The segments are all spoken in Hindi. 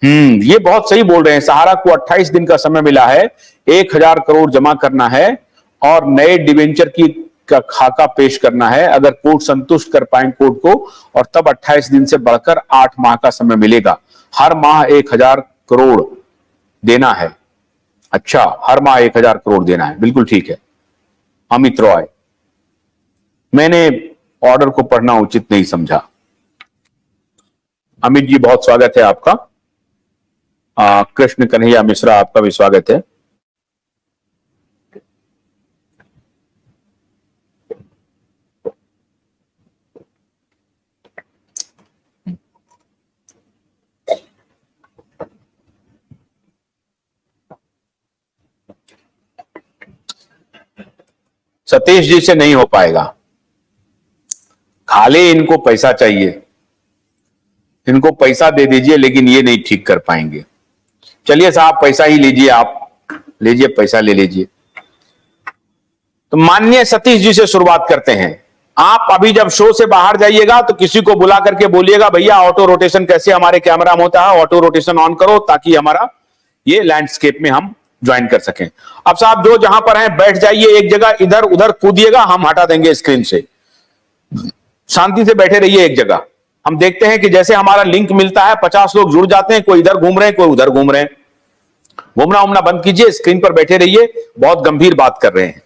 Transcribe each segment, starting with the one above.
ये बहुत सही बोल रहे हैं। सहारा को 28 दिन का समय मिला है, 1000 करोड़ जमा करना है और नए डिवेंचर की का खाका पेश करना है। अगर कोर्ट संतुष्ट कर पाए कोर्ट को, और तब 28 दिन से बढ़कर 8 माह का समय मिलेगा। हर माह 1000 करोड़ देना है। अच्छा, हर माह 1000 करोड़ देना है, बिल्कुल ठीक है। अमित रॉय, मैंने ऑर्डर को पढ़ना उचित नहीं समझा। अमित जी, बहुत स्वागत है आपका। कृष्ण कन्हैया मिश्रा, आपका भी स्वागत है। सतीश जी से नहीं हो पाएगा, खाली इनको पैसा चाहिए, इनको पैसा दे दीजिए, लेकिन ये नहीं ठीक कर पाएंगे। चलिए साहब, पैसा ही लीजिए, आप लीजिए, पैसा ले लीजिए। तो माननीय सतीश जी से शुरुआत करते हैं। आप अभी जब शो से बाहर जाइएगा तो किसी को बुला करके बोलिएगा, भैया ऑटो रोटेशन कैसे हमारे कैमरा में होता है, ऑटो रोटेशन ऑन करो, ताकि हमारा ये लैंडस्केप में हम ज्वाइन कर सकें। अब साहब जो जहां पर हैं बैठ जाइए एक जगह, इधर उधर कूदिएगा, हम हटा देंगे स्क्रीन से। शांति से बैठे रहिए एक जगह। हम देखते हैं कि जैसे हमारा लिंक मिलता है, 50 लोग जुड़ जाते हैं, कोई इधर घूम रहे हैं, कोई उधर घूम रहे हैं। घूमना उमना बंद कीजिए, स्क्रीन पर बैठे रहिए। बहुत गंभीर बात कर रहे हैं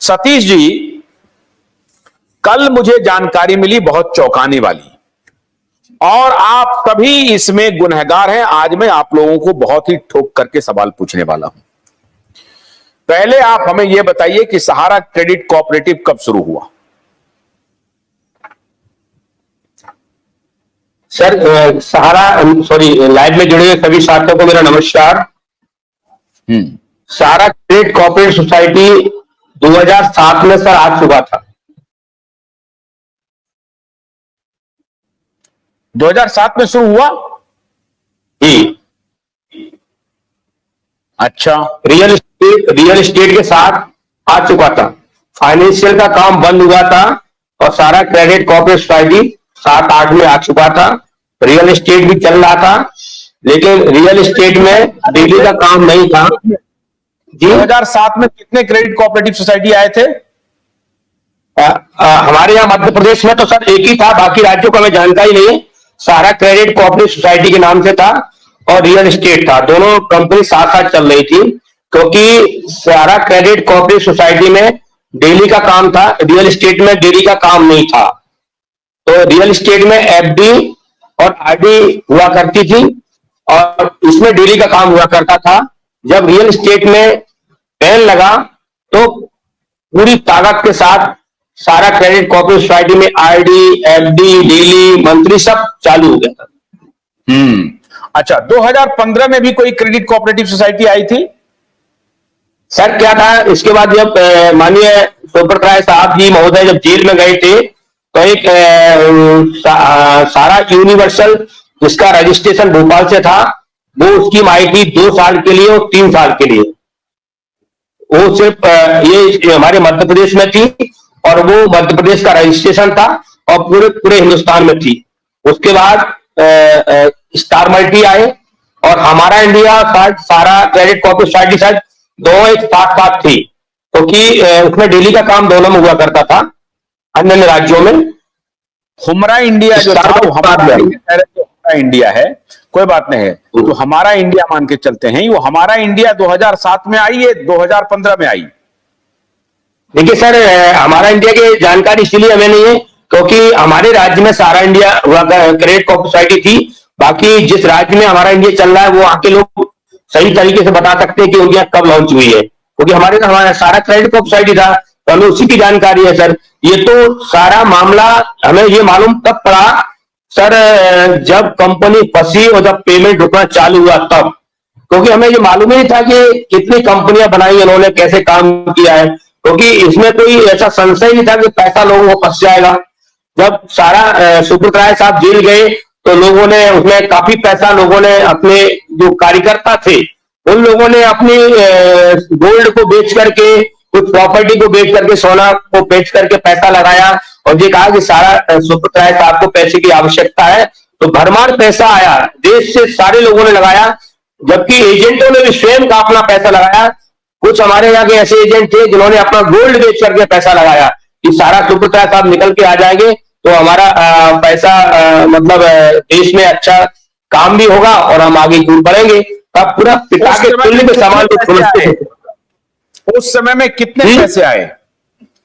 सतीश जी। कल मुझे जानकारी मिली बहुत चौंकाने वाली, और आप सभी इसमें गुनहगार हैं। आज मैं आप लोगों को बहुत ही ठोक करके सवाल पूछने वाला हूं। पहले आप हमें यह बताइए कि सहारा क्रेडिट कोऑपरेटिव कब शुरू हुआ? सर, लाइव में जुड़े हुए सभी साथियों को मेरा नमस्कार। सहारा क्रेडिट कोऑपरेटिव सोसाइटी 2007 में सर आ चुका था। 2007 में शुरू हुआ जी। अच्छा, रियल एस्टेट के साथ आ चुका था। फाइनेंशियल का काम बंद हुआ था और सारा क्रेडिट कोऑपरेटिव सोसाइटी 7-8 में आ चुका था। रियल एस्टेट भी चल रहा था, लेकिन रियल एस्टेट में डेली का काम नहीं था। 2007 में कितने क्रेडिट कोऑपरेटिव सोसाइटी आए थे? हमारे यहाँ मध्य प्रदेश में तो सर एक ही था, बाकी राज्यों को हमें जानकारी नहीं। सहारा क्रेडिट कोऑपरेटिव सोसाइटी के नाम से था और रियल एस्टेट था, दोनों कंपनी साथ साथ चल रही थी। क्योंकि सहारा क्रेडिट कोऑपरेटिव सोसाइटी में डेली का काम था, रियल एस्टेट में डेली का काम नहीं था। तो रियल एस्टेट में एफडी और आरडी हुआ करती थी और इसमें डेली का काम हुआ करता था। जब रियल एस्टेट में बैन लगा तो पूरी ताकत के साथ सारा क्रेडिट कोऑपरेटिव सोसाइटी में आरडी, एफडी, डेली, मंथली सब चालू हो गया था। अच्छा, 2015 में भी कोई क्रेडिट कोऑपरेटिव सोसाइटी आई थी? सर क्या था, इसके बाद जब माननीय सुब्रत राय साहब जी महोदय जब जेल में गए थे, तो एक सारा यूनिवर्सल जिसका रजिस्ट्रेशन भोपाल से था, वो स्कीम आई थी 2 साल के लिए और 3 साल के लिए। वो सिर्फ ये हमारे मध्य प्रदेश में थी और वो मध्य प्रदेश का रजिस्ट्रेशन था और पूरे हिंदुस्तान में थी। उसके बाद स्टार मल्टी आए और हमारा इंडिया सारा क्रेडिट कोऑपरेटिव सोसाइटी शायद दोनों एक साथ साथ थी, क्योंकि उसमें डेली का काम दोनों में हुआ करता था अन्य राज्यों में। हमारा इंडिया जो था वो हमारा इंडिया है, कोई बात नहीं है, तो हमारा इंडिया मान के चलते हैं। वो हमारा इंडिया 2007 में आई है, 2015 में आई? देखिए सर, हमारा इंडिया की जानकारी इसलिए हमें नहीं है क्योंकि हमारे राज्य में सारा इंडिया क्रेडिट कोऑपरेटिव सोसाइटी थी। बाकी जिस राज्य में हमारा इंडिया चल रहा है वो वहां के लोग सही तरीके से बता सकते हैं कि उनकी कब लॉन्च हुई है, क्योंकि हमारा सारा क्रेडिट कोऑपरेटिव सोसाइटी था तो हमें उसी की जानकारी है सर। ये तो सारा मामला हमें ये मालूम तब पड़ा सर जब कंपनी फंसी और जब पेमेंट रुकना चालू हुआ तब, क्योंकि हमें ये मालूम ही नहीं था कि कितनी कंपनियां बनाई उन्होंने, कैसे काम किया है, क्योंकि इसमें कोई ऐसा संशय नहीं था कि पैसा लोगों को फंस जाएगा। जब सारा सुब्रत राय साहब जेल गए तो लोगों ने उसमें काफी पैसा, लोगों ने अपने जो कार्यकर्ता थे उन लोगों ने अपनी गोल्ड को बेच करके, कुछ प्रॉपर्टी को बेच करके, सोना को बेच करके पैसा लगाया और ये कहा कि सारा सुब्रत राय साहब को पैसे की आवश्यकता है तो भरमार पैसा आया, देश से सारे लोगों ने लगाया, जबकि एजेंटों ने भी स्वयं का अपना पैसा लगाया। कुछ हमारे यहाँ के ऐसे एजेंट थे जिन्होंने अपना गोल्ड बेच करके पैसा लगाया कि सारा सुपुत्र साहब निकल के आ जाएंगे तो हमारा पैसा मतलब देश में अच्छा काम भी होगा और हम आगे दूर बढ़ेंगे। तब पूरा पिता के तुल्य में समान लोग समझते थे। उस समय में कितने पैसे आए?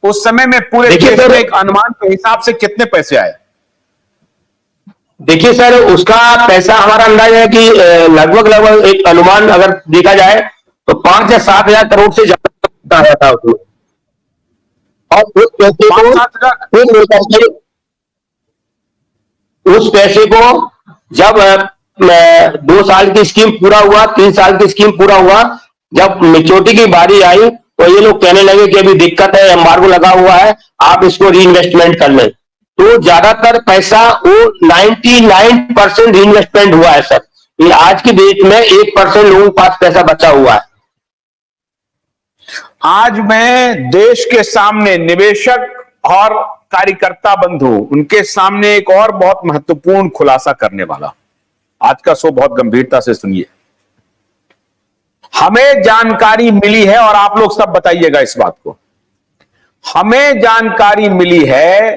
उस समय में पूरे देश में एक अनुमान के हिसाब से कितने पैसे आए? देखिए सर, उसका पैसा हमारा अंदाजा है कि लगभग एक अनुमान अगर देखा जाए तो 5 या 7 हजार करोड़ से ज्यादा आया था उसमें। और उस पैसे को जब 2 साल की स्कीम पूरा हुआ, 3 साल की स्कीम पूरा हुआ, जब मेच्योरिटी की बारी आई तो ये लोग कहने लगे कि अभी दिक्कत है, एम्बार्गो लगा हुआ है, आप इसको री इन्वेस्टमेंट कर लें। तो ज्यादातर पैसा वो 99% री इन्वेस्टमेंट हुआ है सर। ये आज की डेट में 1% लोगों के पास पैसा बचा हुआ है। आज मैं देश के सामने निवेशक और कार्यकर्ता बंधु उनके सामने एक और बहुत महत्वपूर्ण खुलासा करने वाला। आज का शो बहुत गंभीरता से सुनिए। हमें जानकारी मिली है और आप लोग सब बताइएगा इस बात को। हमें जानकारी मिली है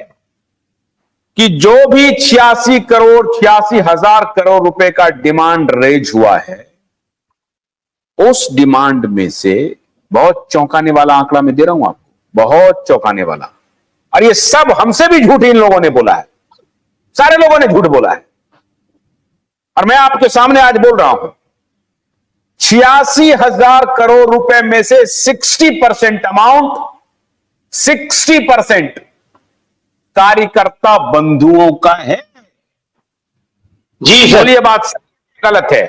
कि जो भी 86 हजार रुपए का डिमांड रेज हुआ है, उस डिमांड में से बहुत चौंकाने वाला आंकड़ा मैं दे रहा हूं आपको, बहुत चौंकाने वाला। और ये सब हमसे भी झूठ इन लोगों ने बोला है, सारे लोगों ने झूठ बोला है और मैं आपके सामने आज बोल रहा हूं। 86 हजार करोड़ रुपए में से 60% अमाउंट, 60% कार्यकर्ता बंधुओं का है। जी सर, ये बात गलत है।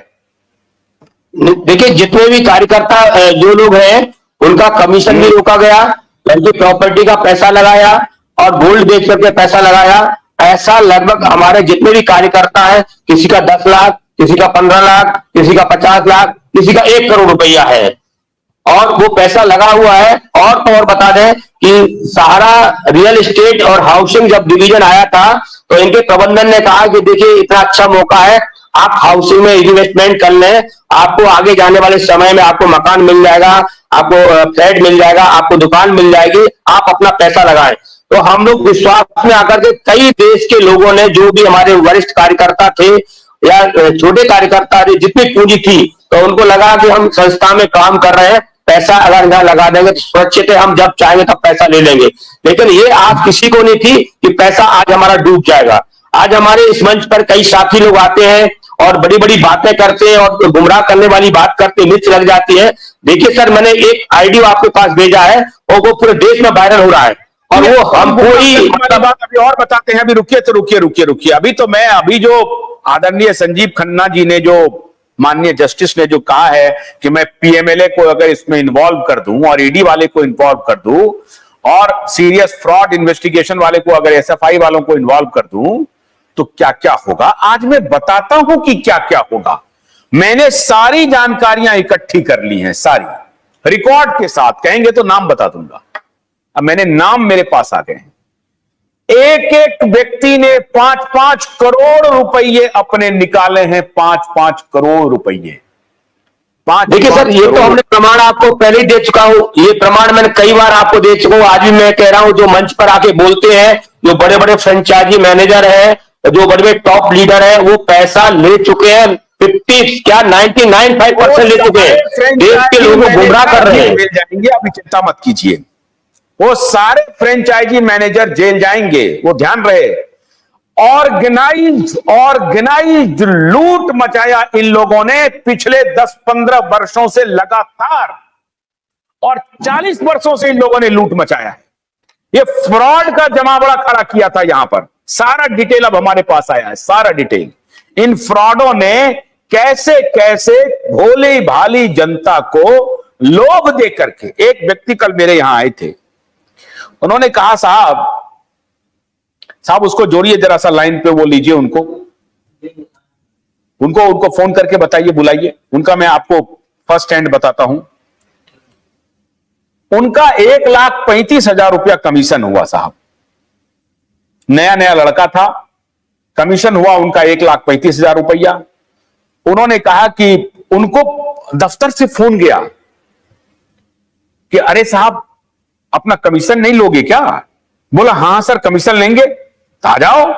देखिए, जितने भी कार्यकर्ता जो लोग हैं उनका कमीशन भी रोका गया, उनकी प्रॉपर्टी का पैसा लगाया और गोल्ड बेच करके पैसा लगाया। ऐसा लगभग हमारे जितने भी कार्यकर्ता हैं, किसी का 10 लाख, किसी का 15 लाख, किसी का 50 लाख, किसी का 1 करोड़ रुपया है और वो पैसा लगा हुआ है। और तो और बता दें कि सहारा रियल एस्टेट और हाउसिंग जब डिवीजन आया था तो इनके प्रबंधन ने कहा कि देखिए, इतना अच्छा मौका है, आप हाउसिंग में इन्वेस्टमेंट कर लें, आपको आगे जाने वाले समय में आपको मकान मिल जाएगा, आपको फ्लैट मिल जाएगा, आपको दुकान मिल जाएगी, आप अपना पैसा लगाएं। तो हम लोग विश्वास में आकर के कई देश के लोगों ने, जो भी हमारे वरिष्ठ कार्यकर्ता थे या छोटे कार्यकर्ता थे, जितनी पूंजी थी, तो उनको लगा कि हम संस्था में काम कर रहे हैं, पैसा अगर यहाँ लगा देंगे तो सुरक्षित है, हम जब चाहेंगे तब पैसा ले लेंगे। लेकिन ये आस किसी को नहीं थी कि पैसा आज हमारा डूब जाएगा। आज हमारे इस मंच पर कई साथी लोग आते हैं और बड़ी बड़ी बातें करते हैं और गुमराह करने वाली बात करते, मिर्च लग जाती है। देखिए सर, मैंने एक ऑडियो आपके पास भेजा है और वो पूरे देश में वायरल हो रहा है और वो हम कोई बात अभी और बताते हैं। अभी रुकिए। अभी जो आदरणीय संजीव खन्ना जी ने, जो माननीय जस्टिस ने जो कहा है कि मैं पीएमएलए को अगर इसमें इन्वॉल्व कर दूं और ईडी वाले को इन्वॉल्व कर दूं और सीरियस फ्रॉड इन्वेस्टिगेशन वाले को, अगर एसएफआई वालों को इन्वॉल्व कर दूं तो क्या क्या होगा। आज मैं बताता हूं कि क्या क्या होगा। मैंने सारी जानकारियां इकट्ठी कर ली हैं, सारी रिकॉर्ड के साथ, कहेंगे तो नाम बता दूंगा। अब मैंने नाम मेरे पास आ गए हैं। एक एक व्यक्ति ने 5-5 करोड़ रुपए अपने निकाले हैं, 5-5 करोड़ रुपए। देखिए सर, ये तो हमने प्रमाण आपको पहले ही दे चुका हूं, ये प्रमाण मैंने कई बार आपको दे चुका हूं। आज भी मैं कह रहा हूं, जो मंच पर आके बोलते हैं, जो बड़े बड़े फ्रेंचाइजी मैनेजर हैं, जो बड़े बड़े टॉप लीडर हैं, वो पैसा ले चुके हैं। 99.5% ले चुके हैं। देश के लोगों को गुमराह कर रहे हैं। जाएंगे, अभी चिंता मत कीजिए। वो सारे फ्रेंचाइजी मैनेजर जेल जाएंगे, वो ध्यान रहे। ऑर्गेनाइज्ड लूट मचाया इन लोगों ने पिछले 10-15 वर्षों से लगातार, और 40 वर्षों से इन लोगों ने लूट मचाया है। ये फ्रॉड का जमावड़ा खड़ा किया था यहां पर। सारा डिटेल अब हमारे पास आया है, सारा डिटेल। इन फ्रॉडों ने कैसे कैसे भोली भाली जनता को लोभ दे करके। एक व्यक्ति कल मेरे यहां आए थे, उन्होंने कहा साहब उसको जोड़िए जरा सा लाइन पे, वो लीजिए उनको फोन करके बताइए, बुलाइए उनका। मैं आपको फर्स्ट हैंड बताता हूं, उनका 1,35,000 रुपया कमीशन हुआ साहब। नया नया लड़का था, कमीशन हुआ उनका 1,35,000 रुपया। उन्होंने कहा कि उनको दफ्तर से फोन गया कि अरे साहब अपना कमीशन नहीं लोगे क्या? बोला हाँ सर कमीशन लेंगे, तो आ जाओ।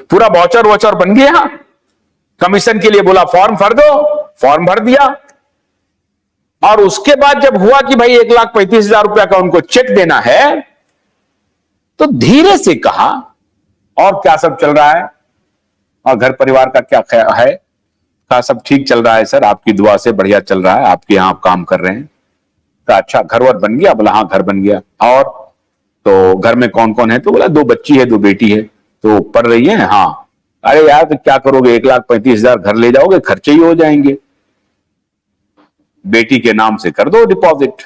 पूरा वाउचर वाउचर बन गया। कमीशन के लिए बोला फॉर्म भर दो, फॉर्म भर दिया। और उसके बाद जब हुआ कि भाई 1,35,000 रुपया का उनको चेक देना है, तो धीरे से कहा और क्या सब चल रहा है और घर परिवार का क्या है? कहा सब ठीक चल रहा है सर, आपकी दुआ से बढ़िया चल रहा है, आपके यहां आप काम कर रहे हैं। कहा अच्छा घर वर बन गया? बोला हाँ घर बन गया। और तो घर में कौन कौन है? तो बोला 2 बच्ची है 2 बेटी है। तो पढ़ रही है? हाँ। अरे यार तो क्या करोगे, 1,35,000 घर ले जाओगे, खर्चे ही हो जाएंगे, बेटी के नाम से कर दो डिपॉजिट।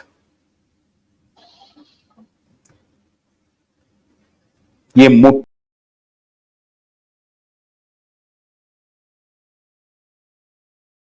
ये